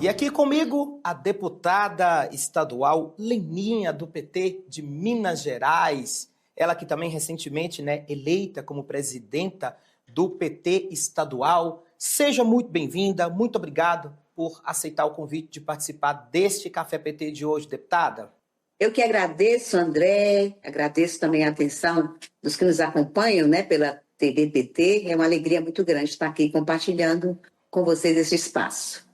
aqui comigo a deputada estadual Leninha, do PT de Minas Gerais. Ela que também recentemente, eleita como presidenta do PT estadual. Seja muito bem-vinda, muito obrigado por aceitar o convite de participar deste Café PT de hoje, deputada. Eu que agradeço, André, agradeço também a atenção dos que nos acompanham, pela TV PT. É uma alegria muito grande estar aqui compartilhando com vocês esse espaço.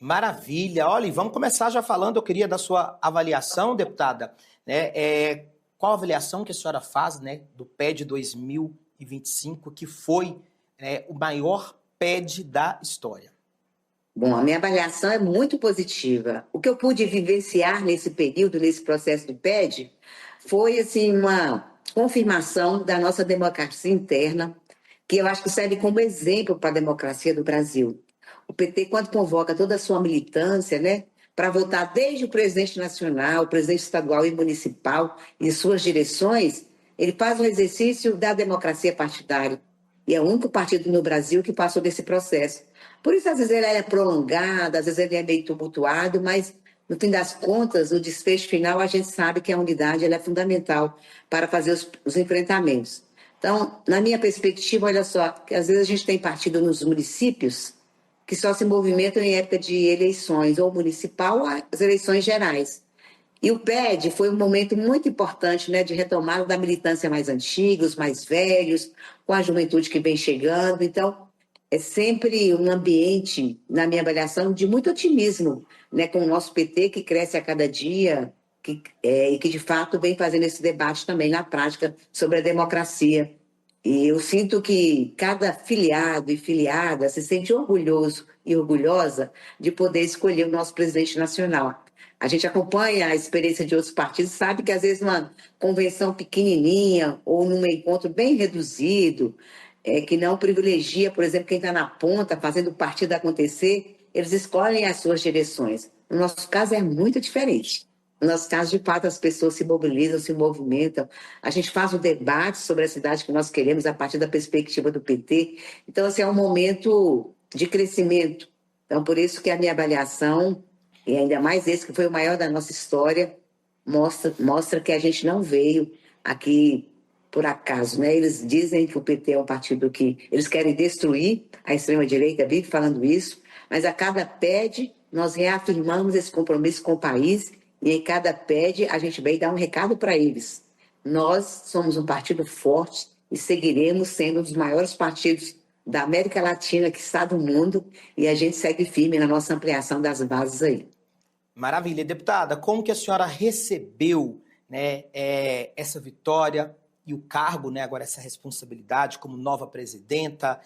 Maravilha. Olha, e vamos começar já falando, eu queria da sua avaliação, deputada, qual a avaliação que a senhora faz, do PED 2025, que foi o maior PED da história? Bom, a minha avaliação é muito positiva. O que eu pude vivenciar nesse período, nesse processo do PED, foi assim, uma confirmação da nossa democracia interna, que eu acho que serve como exemplo para a democracia do Brasil. O PT, quando convoca toda a sua militância, para votar desde o presidente nacional, o presidente estadual e municipal e suas direções, ele faz um exercício da democracia partidária. E é o único partido no Brasil que passou desse processo. Por isso, às vezes, ele é prolongado, às vezes ele é meio tumultuado, mas, no fim das contas, o desfecho final, a gente sabe que a unidade ela é fundamental para fazer os enfrentamentos. Então, na minha perspectiva, olha só, que às vezes a gente tem partido nos municípios que só se movimentam em época de eleições, ou municipal, ou as eleições gerais. E o PED foi um momento muito importante de retomada da militância mais antiga, os mais velhos, com a juventude que vem chegando. Então, é sempre um ambiente, na minha avaliação, de muito otimismo, com o nosso PT, que cresce a cada dia e que, de fato, vem fazendo esse debate também na prática sobre a democracia. E eu sinto que cada filiado e filiada se sente orgulhoso e orgulhosa de poder escolher o nosso presidente nacional. A gente acompanha a experiência de outros partidos, sabe que às vezes numa convenção pequenininha ou num encontro bem reduzido, que não privilegia, por exemplo, quem está na ponta fazendo o partido acontecer, eles escolhem as suas direções. No nosso caso é muito diferente. No nosso caso, de fato, as pessoas se mobilizam, se movimentam. A gente faz um debate sobre a cidade que nós queremos a partir da perspectiva do PT. Então, é um momento de crescimento. Então, por isso que a minha avaliação, e ainda mais esse que foi o maior da nossa história, mostra que a gente não veio aqui por acaso. Eles dizem que o PT é um partido que eles querem destruir, a extrema-direita vive falando isso, mas a cada PED nós reafirmamos esse compromisso com o país. E em cada PED, a gente veio dar um recado para eles. Nós somos um partido forte e seguiremos sendo um dos maiores partidos da América Latina, que está do mundo, e a gente segue firme na nossa ampliação das bases aí. Maravilha. Deputada, como que a senhora recebeu essa vitória e o cargo, agora essa responsabilidade como nova presidenta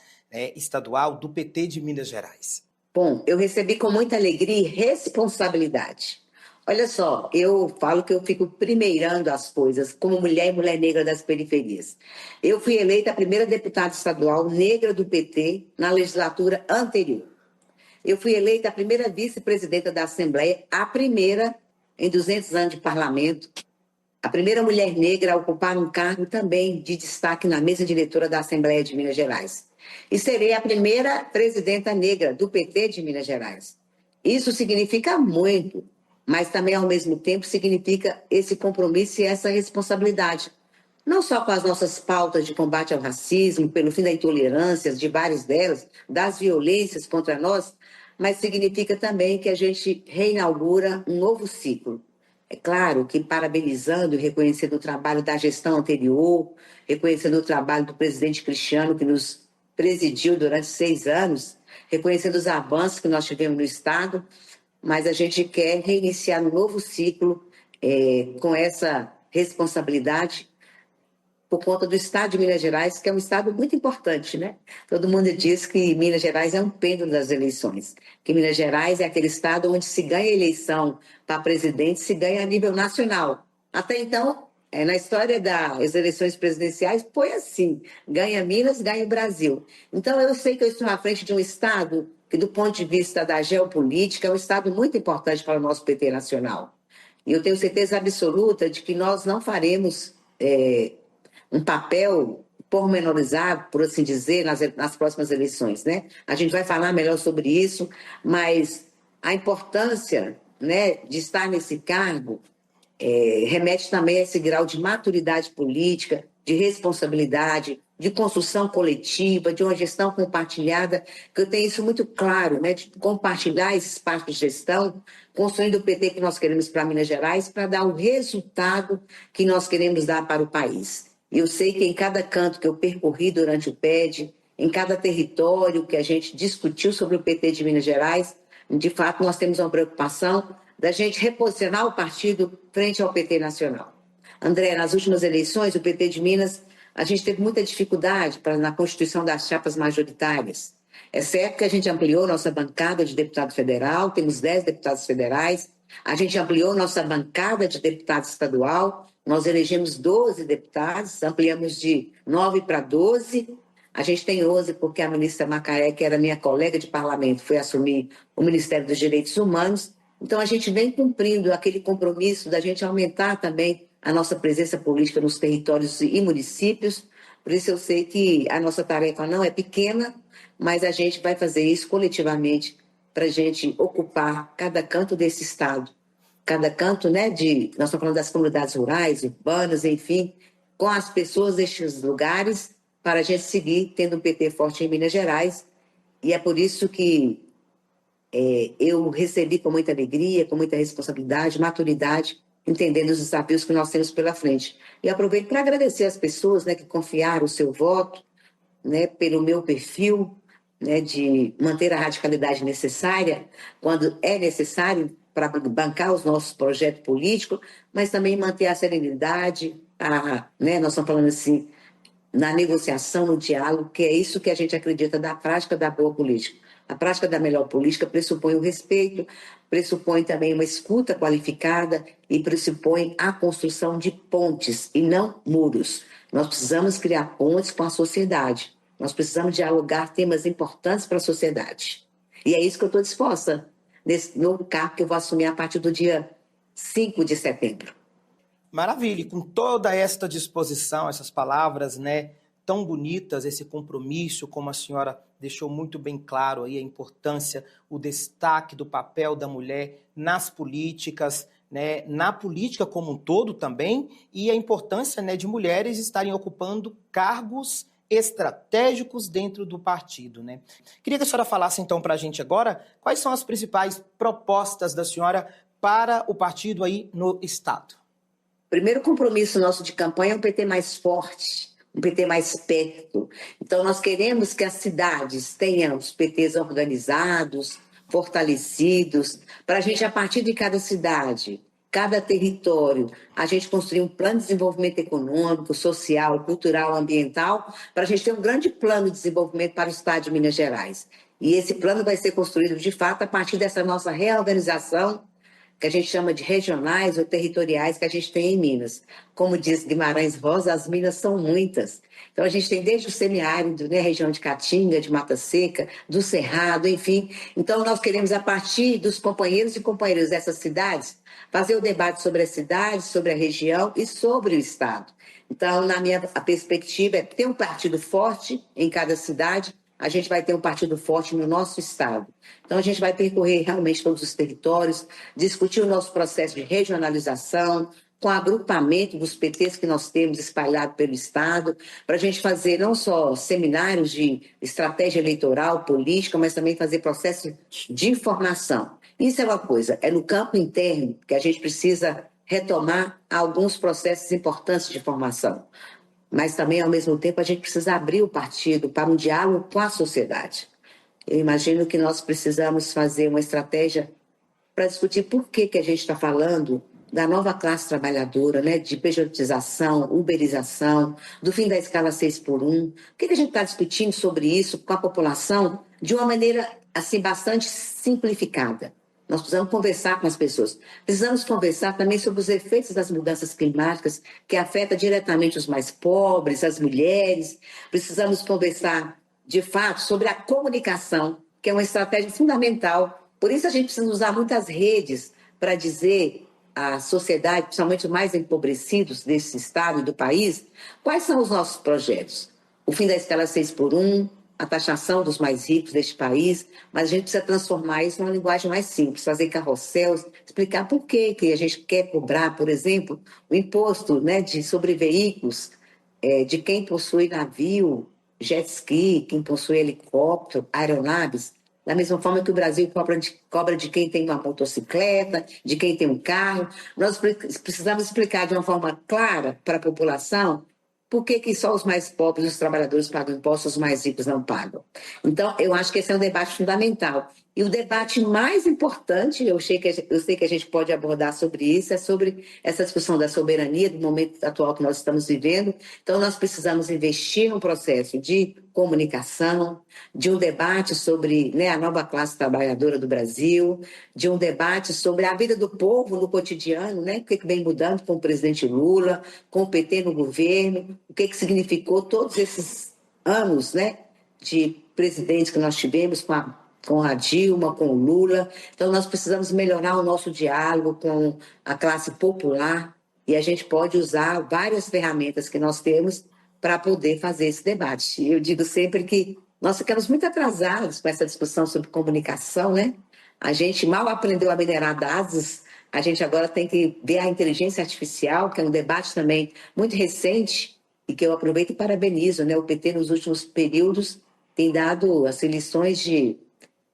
estadual do PT de Minas Gerais? Bom, eu recebi com muita alegria e responsabilidade. Olha só, eu falo que eu fico primeirando as coisas como mulher e mulher negra das periferias. Eu fui eleita a primeira deputada estadual negra do PT na legislatura anterior. Eu fui eleita a primeira vice-presidenta da Assembleia, a primeira em 200 anos de parlamento, a primeira mulher negra a ocupar um cargo também de destaque na mesa diretora da Assembleia de Minas Gerais. E serei a primeira presidenta negra do PT de Minas Gerais. Isso significa muito, mas também, ao mesmo tempo, significa esse compromisso e essa responsabilidade. Não só com as nossas pautas de combate ao racismo, pelo fim da intolerância, de várias delas, das violências contra nós, mas significa também que a gente reinaugura um novo ciclo. É claro que parabenizando e reconhecendo o trabalho da gestão anterior, reconhecendo o trabalho do presidente Cristiano, que nos presidiu durante 6 anos, reconhecendo os avanços que nós tivemos no Estado, mas a gente quer reiniciar um novo ciclo com essa responsabilidade por conta do Estado de Minas Gerais, que é um Estado muito importante, Todo mundo diz que Minas Gerais é um pêndulo das eleições, que Minas Gerais é aquele Estado onde se ganha eleição para presidente, se ganha a nível nacional. Até então, na história das eleições presidenciais, foi assim, ganha Minas, ganha o Brasil. Então, eu sei que eu estou à frente de um Estado que, do ponto de vista da geopolítica, é um Estado muito importante para o nosso PT nacional. E eu tenho certeza absoluta de que nós não faremos um papel pormenorizado, por assim dizer, nas próximas eleições, A gente vai falar melhor sobre isso, mas a importância, né, de estar nesse cargo remete também a esse grau de maturidade política, de responsabilidade, de construção coletiva, de uma gestão compartilhada, que eu tenho isso muito claro, né, de compartilhar esse espaço de gestão, construindo o PT que nós queremos para Minas Gerais, para dar o resultado que nós queremos dar para o país. Eu sei que em cada canto que eu percorri durante o PED, em cada território que a gente discutiu sobre o PT de Minas Gerais, de fato nós temos uma preocupação da gente reposicionar o partido frente ao PT nacional. André, nas últimas eleições, o PT de Minas, a gente teve muita dificuldade na constituição das chapas majoritárias. É certo que a gente ampliou nossa bancada de deputado federal, temos 10 deputados federais, a gente ampliou nossa bancada de deputado estadual, nós elegemos 12 deputados, ampliamos de 9 para 12, a gente tem 11 porque a ministra Macaé, que era minha colega de parlamento, foi assumir o Ministério dos Direitos Humanos. Então, a gente vem cumprindo aquele compromisso da gente aumentar também a nossa presença política nos territórios e municípios. Por isso, eu sei que a nossa tarefa não é pequena, mas a gente vai fazer isso coletivamente para a gente ocupar cada canto desse estado. Cada canto, né, nós estamos falando das comunidades rurais, urbanas, enfim, com as pessoas destes lugares, para a gente seguir tendo um PT forte em Minas Gerais. E é por isso que eu recebi com muita alegria, com muita responsabilidade, maturidade, entendendo os desafios que nós temos pela frente. E aproveito para agradecer as pessoas, né, que confiaram o seu voto, né, pelo meu perfil, né, de manter a radicalidade necessária, quando é necessário para bancar os nossos projetos políticos, mas também manter a serenidade, né, nós estamos falando assim, na negociação, no diálogo, que é isso que a gente acredita da prática da boa política. A prática da melhor política pressupõe o respeito, pressupõe também uma escuta qualificada e pressupõe a construção de pontes e não muros. Nós precisamos criar pontes com a sociedade. Nós precisamos dialogar temas importantes para a sociedade. E é isso que eu estou disposta nesse novo cargo que eu vou assumir a partir do dia 5 de setembro. Maravilha, e com toda esta disposição, essas palavras, né, tão bonitas, esse compromisso, como a senhora deixou muito bem claro aí a importância, o destaque do papel da mulher nas políticas, né, na política como um todo também, e a importância, né, de mulheres estarem ocupando cargos estratégicos dentro do partido, né? Queria que a senhora falasse então para a gente agora quais são as principais propostas da senhora para o partido aí no estado. O primeiro compromisso nosso de campanha é um PT mais forte, um PT mais perto. Então, nós queremos que as cidades tenham os PTs organizados, fortalecidos, para a gente, a partir de cada cidade, cada território, a gente construir um plano de desenvolvimento econômico, social, cultural, ambiental, para a gente ter um grande plano de desenvolvimento para o estado de Minas Gerais. E esse plano vai ser construído, de fato, a partir dessa nossa reorganização, que a gente chama de regionais ou territoriais que a gente tem em Minas. Como diz Guimarães Rosa, as Minas são muitas. Então, a gente tem desde o semiárido, né, região de Caatinga, de Mata Seca, do Cerrado, enfim. Então, nós queremos, a partir dos companheiros e companheiras dessas cidades, fazer o debate sobre a cidade, sobre a região e sobre o Estado. Então, a perspectiva é ter um partido forte em cada cidade. A gente vai ter um partido forte no nosso estado. Então, a gente vai percorrer realmente todos os territórios, discutir o nosso processo de regionalização, com o agrupamento dos PTs que nós temos espalhado pelo estado, para a gente fazer não só seminários de estratégia eleitoral, política, mas também fazer processo de informação. Isso é uma coisa, é no campo interno que a gente precisa retomar alguns processos importantes de formação. Mas também, ao mesmo tempo, a gente precisa abrir o partido para um diálogo com a sociedade. Eu imagino que nós precisamos fazer uma estratégia para discutir por que a gente está falando da nova classe trabalhadora, né, de pejotização, uberização, do fim da escala 6 por 1. Por que a gente está discutindo sobre isso com a população de uma maneira assim, bastante simplificada? Nós precisamos conversar com as pessoas. Precisamos conversar também sobre os efeitos das mudanças climáticas que afetam diretamente os mais pobres, as mulheres. Precisamos conversar, de fato, sobre a comunicação, que é uma estratégia fundamental. Por isso a gente precisa usar muitas redes para dizer à sociedade, principalmente os mais empobrecidos desse estado e do país, quais são os nossos projetos. O fim da escala 6 por 1, a taxação dos mais ricos deste país, mas a gente precisa transformar isso numa linguagem mais simples, fazer carrosséis, explicar por que a gente quer cobrar, por exemplo, o imposto, né, sobre veículos, de quem possui navio, jet ski, quem possui helicóptero, aeronaves, da mesma forma que o Brasil cobra de quem tem uma motocicleta, de quem tem um carro. Nós precisamos explicar de uma forma clara para a população por que só os mais pobres e os trabalhadores pagam impostos, os mais ricos não pagam. Então, eu acho que esse é um debate fundamental. E o debate mais importante, eu sei que a gente pode abordar sobre isso, é sobre essa discussão da soberania, do momento atual que nós estamos vivendo. Então, nós precisamos investir no processo de comunicação, de um debate sobre, né, a nova classe trabalhadora do Brasil, de um debate sobre a vida do povo no cotidiano, né, o que vem mudando com o presidente Lula, com o PT no governo, o que significou todos esses anos, né, de presidentes que nós tivemos com a Dilma, com o Lula. Então, nós precisamos melhorar o nosso diálogo com a classe popular e a gente pode usar várias ferramentas que nós temos para poder fazer esse debate. Eu digo sempre que nós ficamos muito atrasados com essa discussão sobre comunicação, né? A gente mal aprendeu a minerar dados, a gente agora tem que ver a inteligência artificial, que é um debate também muito recente e que eu aproveito e parabenizo, né? O PT nos últimos períodos tem dado assim, lições de,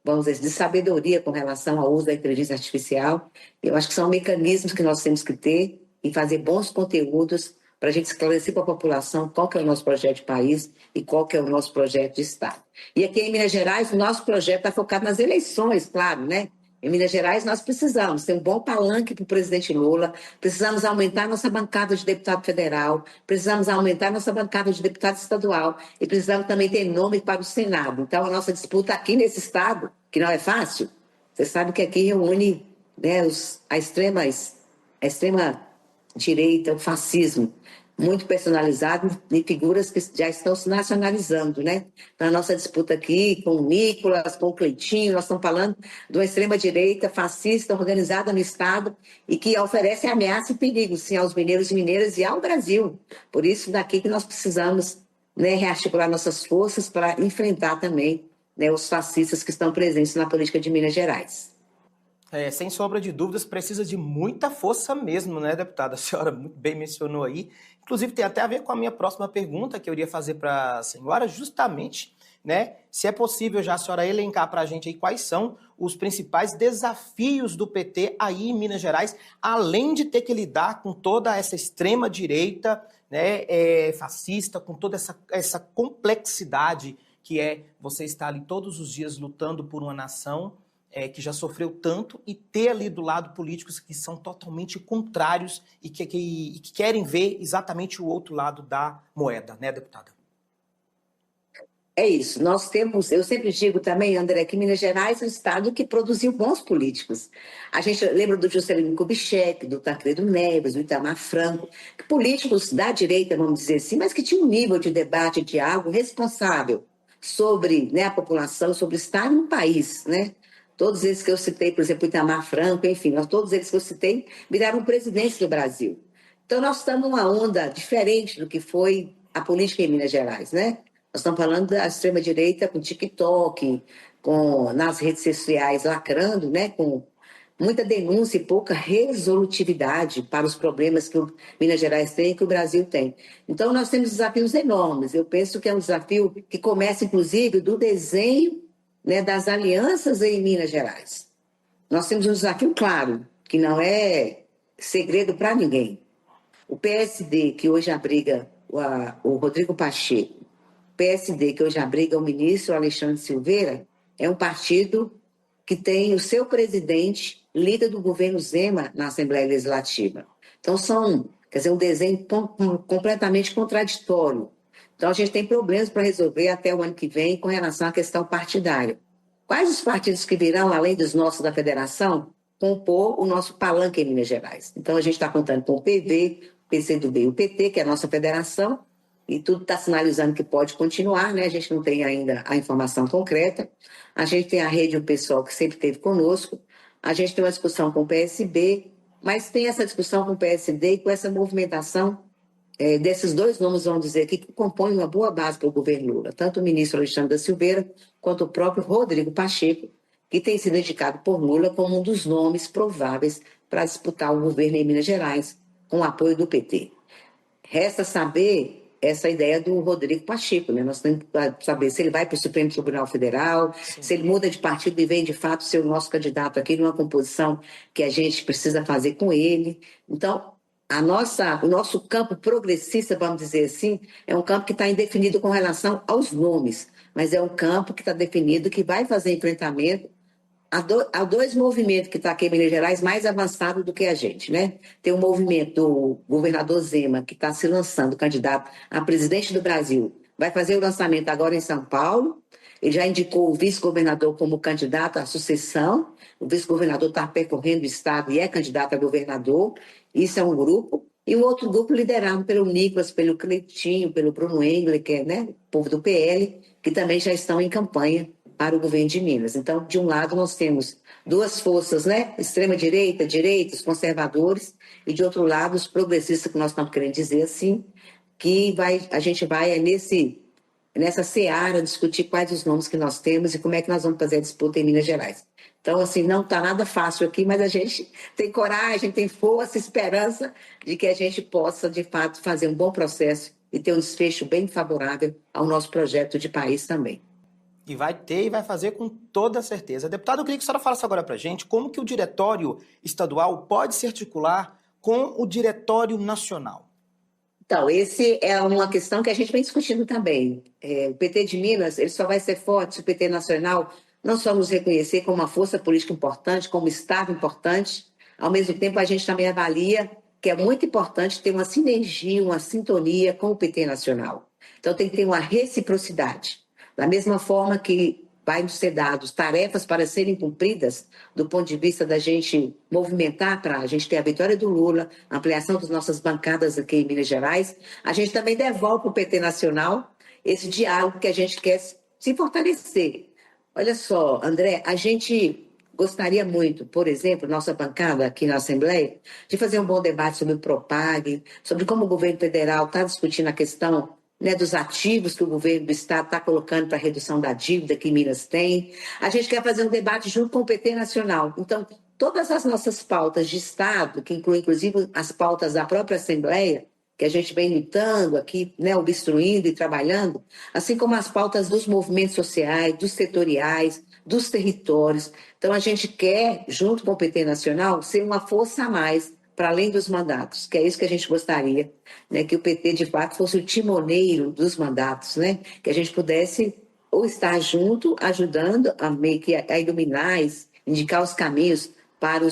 vamos dizer, de sabedoria com relação ao uso da inteligência artificial. Eu acho que são mecanismos que nós temos que ter e fazer bons conteúdos para a gente esclarecer para a população qual que é o nosso projeto de país e qual que é o nosso projeto de Estado. E aqui em Minas Gerais, o nosso projeto está focado nas eleições, claro, né? Em Minas Gerais, nós precisamos ter um bom palanque para o presidente Lula, precisamos aumentar nossa bancada de deputado federal, precisamos aumentar nossa bancada de deputado estadual e precisamos também ter nome para o Senado. Então, a nossa disputa aqui nesse estado, que não é fácil, você sabe que aqui reúne, né, a extrema direita, o fascismo, muito personalizado em figuras que já estão se nacionalizando, né? Na nossa disputa aqui com o Nicolas, com o Cleitinho, nós estamos falando de uma extrema-direita fascista organizada no Estado e que oferece ameaça e perigo, sim, aos mineiros e mineiras e ao Brasil. Por isso, daqui que nós precisamos, né, rearticular nossas forças para enfrentar também, né, os fascistas que estão presentes na política de Minas Gerais. Sem sombra de dúvidas, precisa de muita força mesmo, né, deputada? A senhora muito bem mencionou aí. Inclusive, tem até a ver com a minha próxima pergunta que eu iria fazer para a senhora, justamente, né, se é possível já a senhora elencar para a gente aí quais são os principais desafios do PT aí em Minas Gerais, além de ter que lidar com toda essa extrema-direita, né, fascista, com toda essa complexidade que é você estar ali todos os dias lutando por uma nação que já sofreu tanto e ter ali do lado políticos que são totalmente contrários e que querem ver exatamente o outro lado da moeda, né, deputada? É isso, nós temos, eu sempre digo também, André, que Minas Gerais é um estado que produziu bons políticos. A gente lembra do Juscelino Kubitschek, do Tancredo Neves, do Itamar Franco, políticos da direita, vamos dizer assim, mas que tinham um nível de debate, de algo responsável sobre, né, a população, sobre o estado no país, né? Todos eles que eu citei, por exemplo, Itamar Franco, enfim, todos eles que eu citei viraram presidentes do Brasil. Então, nós estamos numa onda diferente do que foi a política em Minas Gerais, né? Nós estamos falando da extrema-direita com TikTok, nas redes sociais lacrando, né? Com muita denúncia e pouca resolutividade para os problemas que o Minas Gerais tem e que o Brasil tem. Então, nós temos desafios enormes. Eu penso que é um desafio que começa, inclusive, do desenho, né, das alianças em Minas Gerais. Nós temos um desafio claro, que não é segredo para ninguém. O PSD, que hoje abriga o Rodrigo Pacheco, o PSD, que hoje abriga o ministro Alexandre Silveira, é um partido que tem o seu presidente líder do governo Zema na Assembleia Legislativa. Então, quer dizer, um desenho completamente contraditório. Então, a gente tem problemas para resolver até o ano que vem com relação à questão partidária. Quais os partidos que virão, além dos nossos da federação, compor o nosso palanque em Minas Gerais? Então, a gente está contando com o PV, o PCdoB e o PT, que é a nossa federação, e tudo está sinalizando que pode continuar, né? A gente não tem ainda a informação concreta. A gente tem a rede, o pessoal que sempre esteve conosco. A gente tem uma discussão com o PSB, mas tem essa discussão com o PSD e com essa movimentação desses dois nomes, vamos dizer aqui, que compõem uma boa base para o governo Lula, tanto o ministro Alexandre da Silveira, quanto o próprio Rodrigo Pacheco, que tem sido indicado por Lula como um dos nomes prováveis para disputar o governo em Minas Gerais, com o apoio do PT. Resta saber essa ideia do Rodrigo Pacheco, né? Nós temos que saber se ele vai para o Supremo Tribunal Federal, Sim. se ele muda de partido e vem, de fato, ser o nosso candidato aqui numa composição que a gente precisa fazer com ele. Então, o nosso campo progressista, vamos dizer assim, é um campo que está indefinido com relação aos nomes, mas é um campo que está definido que vai fazer enfrentamento há dois movimentos que estão aqui em Minas Gerais mais avançados do que a gente, né? Tem o movimento do governador Zema, que está se lançando candidato a presidente do Brasil. Vai fazer o lançamento agora em São Paulo. Ele já indicou o vice-governador como candidato à sucessão. O vice-governador está percorrendo o estado e é candidato a governador. Isso é um grupo. E um outro grupo liderado pelo Nicolas, pelo Cleitinho, pelo Bruno Engler, que é, né, o povo do PL, que também já estão em campanha para o governo de Minas. Então, de um lado, nós temos duas forças, né? Extrema-direita, direita, os conservadores, e de outro lado, os progressistas, que nós estamos querendo dizer assim, que a gente vai nessa seara discutir quais os nomes que nós temos e como é que nós vamos fazer a disputa em Minas Gerais. Então, assim, não está nada fácil aqui, mas a gente tem coragem, tem força, esperança de que a gente possa, de fato, fazer um bom processo e ter um desfecho bem favorável ao nosso projeto de país também. E vai ter e vai fazer com toda certeza. Deputado, eu queria que a senhora falasse agora para a gente como que o diretório estadual pode se articular com o diretório nacional. Então, essa é uma questão que a gente vem discutindo também. O PT de Minas, ele só vai ser forte se o PT nacional não só nos reconhecer como uma força política importante, como Estado importante, ao mesmo tempo a gente também avalia que é muito importante ter uma sinergia, uma sintonia com o PT nacional. Então, tem que ter uma reciprocidade. Da mesma forma que vai nos ser dados tarefas para serem cumpridas, do ponto de vista da gente movimentar para a gente ter a vitória do Lula, a ampliação das nossas bancadas aqui em Minas Gerais, a gente também devolve para o PT nacional esse diálogo que a gente quer se fortalecer. Olha só, André, a gente gostaria muito, por exemplo, nossa bancada aqui na Assembleia, de fazer um bom debate sobre o Propag, sobre como o governo federal está discutindo a questão, né, dos ativos que o governo do Estado está colocando para a redução da dívida que Minas tem. A gente quer fazer um debate junto com o PT Nacional. Então, todas as nossas pautas de Estado, que incluem inclusive as pautas da própria Assembleia, que a gente vem lutando aqui, né, obstruindo e trabalhando, assim como as pautas dos movimentos sociais, dos setoriais, dos territórios. Então, a gente quer, junto com o PT Nacional, ser uma força a mais para além dos mandatos, que é isso que a gente gostaria, né, que o PT, de fato, fosse o timoneiro dos mandatos, né, que a gente pudesse ou estar junto, ajudando a, meio que a iluminar, indicar os caminhos para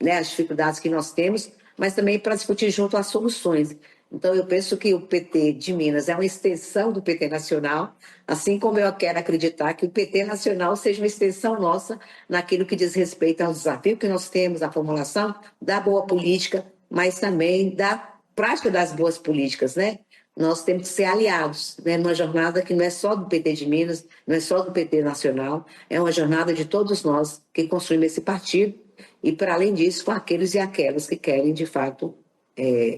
né, as dificuldades que nós temos, mas também para discutir junto as soluções. Então, eu penso que o PT de Minas é uma extensão do PT nacional, assim como eu quero acreditar que o PT nacional seja uma extensão nossa naquilo que diz respeito ao desafio que nós temos, à formulação da boa política, mas também da prática das boas políticas, né? Nós temos que ser aliados, né? Numa jornada que não é só do PT de Minas, não é só do PT nacional, é uma jornada de todos nós que construímos esse partido e, para além disso, com aqueles e aquelas que querem, de fato,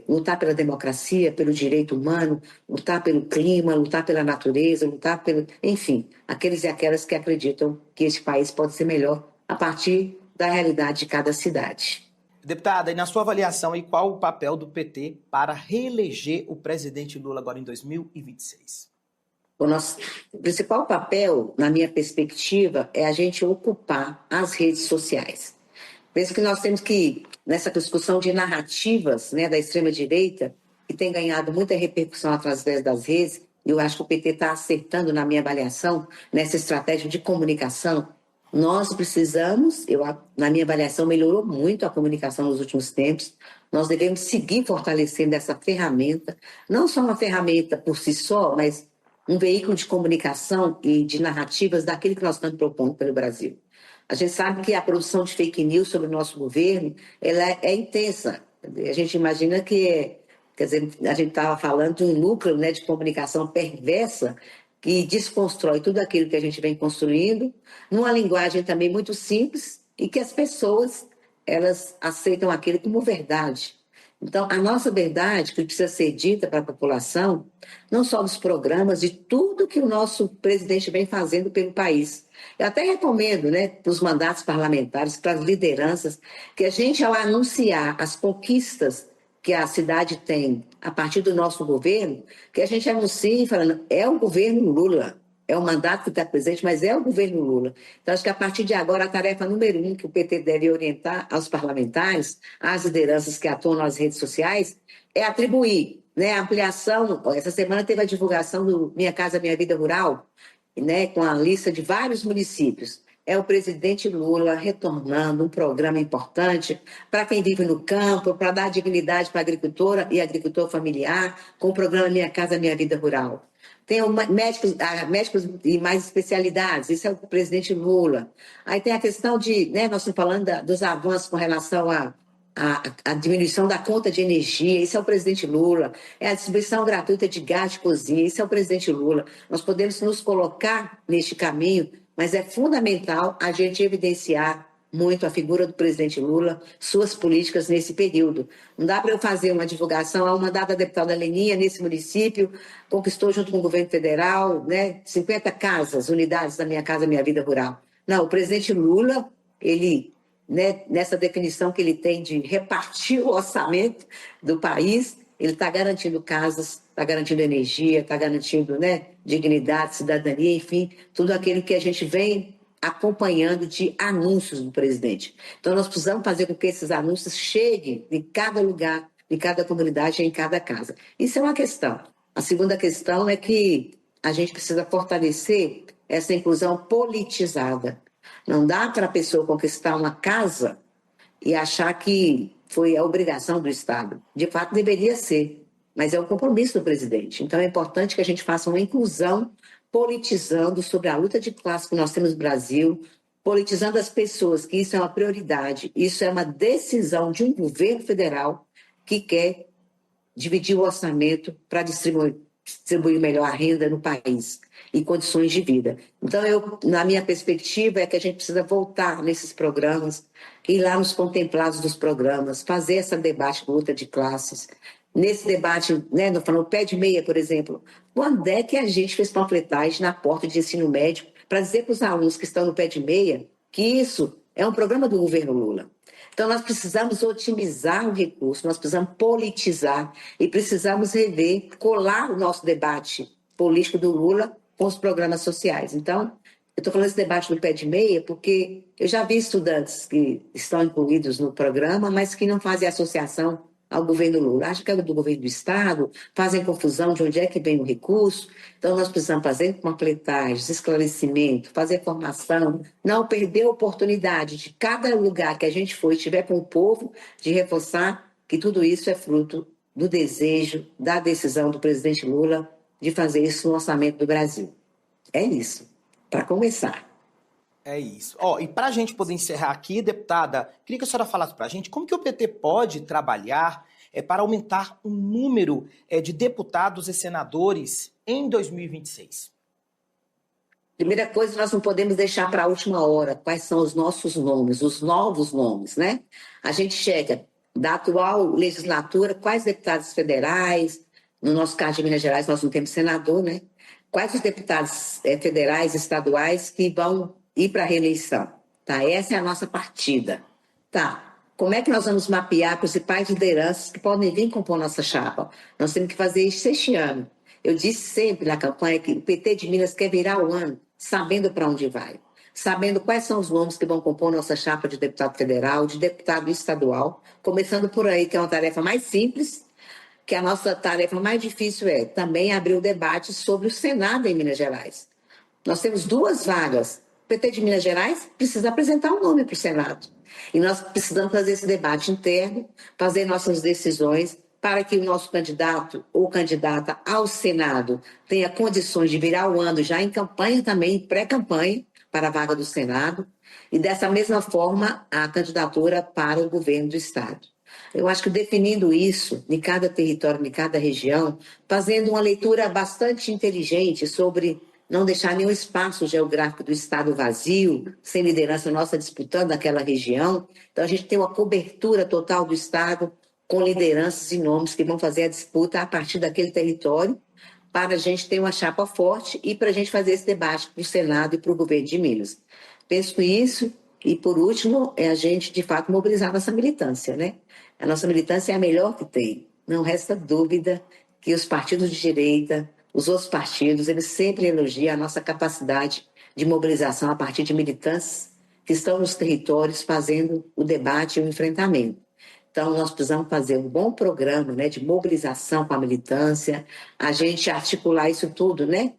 lutar pela democracia, pelo direito humano, lutar pelo clima, lutar pela natureza, lutar pelo... Enfim, aqueles e aquelas que acreditam que esse país pode ser melhor a partir da realidade de cada cidade. Deputada, e na sua avaliação, e qual o papel do PT para reeleger o presidente Lula agora em 2026? O nosso principal papel, na minha perspectiva, é a gente ocupar as redes sociais. Penso que nós temos que, nessa discussão de narrativas, né, da extrema-direita, que tem ganhado muita repercussão através das redes, e eu acho que o PT está acertando, na minha avaliação, nessa estratégia de comunicação. Nós precisamos, na minha avaliação, melhorou muito a comunicação nos últimos tempos, nós devemos seguir fortalecendo essa ferramenta, não só uma ferramenta por si só, mas um veículo de comunicação e de narrativas daquilo que nós estamos propondo pelo Brasil. A gente sabe que a produção de fake news sobre o nosso governo ela é intensa. A gente imagina que, quer dizer, a gente estava falando de um núcleo, né, de comunicação perversa que desconstrói tudo aquilo que a gente vem construindo, numa linguagem também muito simples e que as pessoas elas aceitam aquilo como verdade. Então, a nossa verdade, que precisa ser dita para a população, não só dos programas, de tudo que o nosso presidente vem fazendo pelo país. Eu até recomendo, né, para os mandatos parlamentares, para as lideranças, que a gente, ao anunciar as conquistas que a cidade tem a partir do nosso governo, que a gente anuncie falando, é o governo Lula, é o mandato que está presente, mas é o governo Lula. Então, acho que a partir de agora, a tarefa número 1 que o PT deve orientar aos parlamentares, às lideranças que atuam nas redes sociais, é atribuir, né, a ampliação. Essa semana teve a divulgação do Minha Casa Minha Vida Rural, né, com a lista de vários municípios. É o presidente Lula retornando um programa importante para quem vive no campo, para dar dignidade para a agricultora e agricultor familiar, com o programa Minha Casa Minha Vida Rural. Tem médicos e mais especialidades, isso é o presidente Lula. Aí tem a questão de, né, nós estamos falando dos avanços com relação à diminuição da conta de energia, isso é o presidente Lula. É a distribuição gratuita de gás de cozinha, isso é o presidente Lula. Nós podemos nos colocar neste caminho, mas é fundamental a gente evidenciar muito a figura do presidente Lula, suas políticas nesse período. Não dá para eu fazer uma divulgação, há uma data da deputada Leninha nesse município, conquistou junto com o governo federal, né, 50 casas, unidades da Minha Casa Minha Vida Rural. Não, o presidente Lula, ele, né, nessa definição que ele tem de repartir o orçamento do país, ele está garantindo casas, está garantindo energia, está garantindo, né, dignidade, cidadania, enfim, tudo aquilo que a gente vem acompanhando de anúncios do presidente. Então, nós precisamos fazer com que esses anúncios cheguem em cada lugar, em cada comunidade, em cada casa. Isso é uma questão. A segunda questão é que a gente precisa fortalecer essa inclusão politizada. Não dá para a pessoa conquistar uma casa e achar que foi a obrigação do Estado. De fato, deveria ser, mas é um compromisso do presidente. Então, é importante que a gente faça uma inclusão politizando sobre a luta de classe que nós temos no Brasil, politizando as pessoas, que isso é uma prioridade, isso é uma decisão de um governo federal que quer dividir o orçamento para distribuir melhor a renda no país e condições de vida. Então, na minha perspectiva, é que a gente precisa voltar nesses programas, ir lá nos contemplados dos programas, fazer esse debate de luta de classes. Nesse debate, né, no pé de meia, por exemplo, quando é que a gente fez panfletagem na porta de ensino médio para dizer para os alunos que estão no pé de meia que isso é um programa do governo Lula? Então, nós precisamos otimizar o recurso, nós precisamos politizar e precisamos rever, colar o nosso debate político do Lula com os programas sociais. Então, eu estou falando desse debate do pé de meia porque eu já vi estudantes que estão incluídos no programa, mas que não fazem associação ao governo Lula. Acham que é do governo do Estado, fazem confusão de onde é que vem o recurso. Então, nós precisamos fazer panfletagens, esclarecimento, fazer formação, não perder a oportunidade de cada lugar que a gente for e estiver com o povo, de reforçar que tudo isso é fruto do desejo, da decisão do presidente Lula de fazer isso no orçamento do Brasil. É isso, para começar. É isso. E para a gente poder encerrar aqui, deputada, queria que a senhora falasse para a gente como que o PT pode trabalhar para aumentar o número de deputados e senadores em 2026. Primeira coisa, nós não podemos deixar para a última hora quais são os nossos nomes, os novos nomes, né? A gente chega da atual legislatura, quais deputados federais, no nosso caso de Minas Gerais, nós não temos senador, né? Quais os deputados federais, estaduais que vão ir para a reeleição? Tá? Essa é a nossa partida. Tá. Como é que nós vamos mapear principais lideranças que podem vir compor nossa chapa? Nós temos que fazer isso este ano. Eu disse sempre na campanha que o PT de Minas quer virar o ano sabendo para onde vai, sabendo quais são os nomes que vão compor nossa chapa de deputado federal, de deputado estadual, começando por aí, que é uma tarefa mais simples, que a nossa tarefa mais difícil é também abrir o debate sobre o Senado em Minas Gerais. Nós temos 2 vagas. O PT de Minas Gerais precisa apresentar um nome para o Senado. E nós precisamos fazer esse debate interno, fazer nossas decisões para que o nosso candidato ou candidata ao Senado tenha condições de virar o ano já em campanha também, pré-campanha, para a vaga do Senado. E dessa mesma forma, a candidatura para o governo do Estado. Eu acho que definindo isso, em cada território, em cada região, fazendo uma leitura bastante inteligente sobre não deixar nenhum espaço geográfico do Estado vazio, sem liderança nossa disputando aquela região. Então, a gente tem uma cobertura total do Estado, com lideranças e nomes que vão fazer a disputa a partir daquele território, para a gente ter uma chapa forte e para a gente fazer esse debate para o Senado e para o governo de Minas. Penso isso, e por último, é a gente, de fato, mobilizar a nossa militância, né? A nossa militância é a melhor que tem. Não resta dúvida que os partidos de direita, os outros partidos, eles sempre elogiam a nossa capacidade de mobilização a partir de militantes que estão nos territórios fazendo o debate e o enfrentamento. Então, nós precisamos fazer um bom programa, né, de mobilização com a militância, a gente articular isso tudo, né,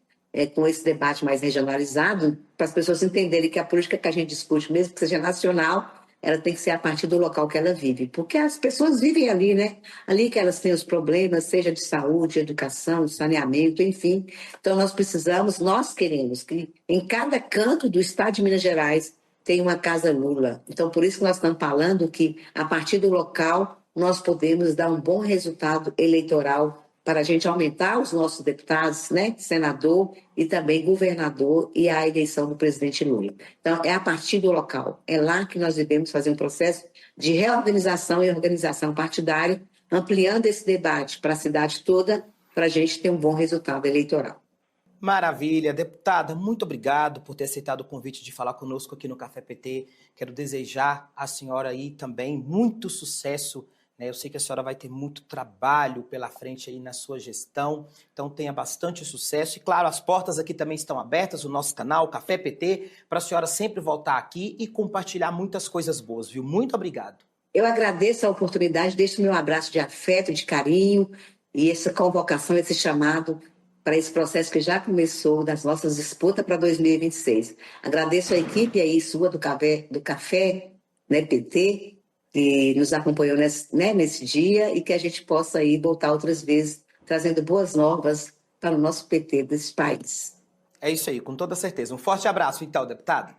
com esse debate mais regionalizado, para as pessoas entenderem que a política que a gente discute, mesmo que seja nacional, ela tem que ser a partir do local que ela vive, porque as pessoas vivem ali, né, ali que elas têm os problemas, seja de saúde, educação, saneamento, enfim. Então, nós queremos que em cada canto do estado de Minas Gerais tem uma casa Lula. Então, por isso que nós estamos falando que, a partir do local, nós podemos dar um bom resultado eleitoral para a gente aumentar os nossos deputados, né, senador e também governador e a eleição do presidente Lula. Então, é a partir do local. É lá que nós devemos fazer um processo de reorganização e organização partidária, ampliando esse debate para a cidade toda, para a gente ter um bom resultado eleitoral. Maravilha. Deputada, muito obrigado por ter aceitado o convite de falar conosco aqui no Café PT. Quero desejar à senhora aí também muito sucesso, né? Eu sei que a senhora vai ter muito trabalho pela frente aí na sua gestão, então tenha bastante sucesso. E claro, as portas aqui também estão abertas, o nosso canal, Café PT, para a senhora sempre voltar aqui e compartilhar muitas coisas boas, viu? Muito obrigado. Eu agradeço a oportunidade, deixo meu abraço de afeto, de carinho e essa convocação, esse chamado para esse processo que já começou das nossas disputas para 2026. Agradeço a equipe aí sua do Café, né, PT, que nos acompanhou nesse dia e que a gente possa aí voltar outras vezes trazendo boas novas para o nosso PT desse país. É isso aí, com toda certeza. Um forte abraço, então, deputada.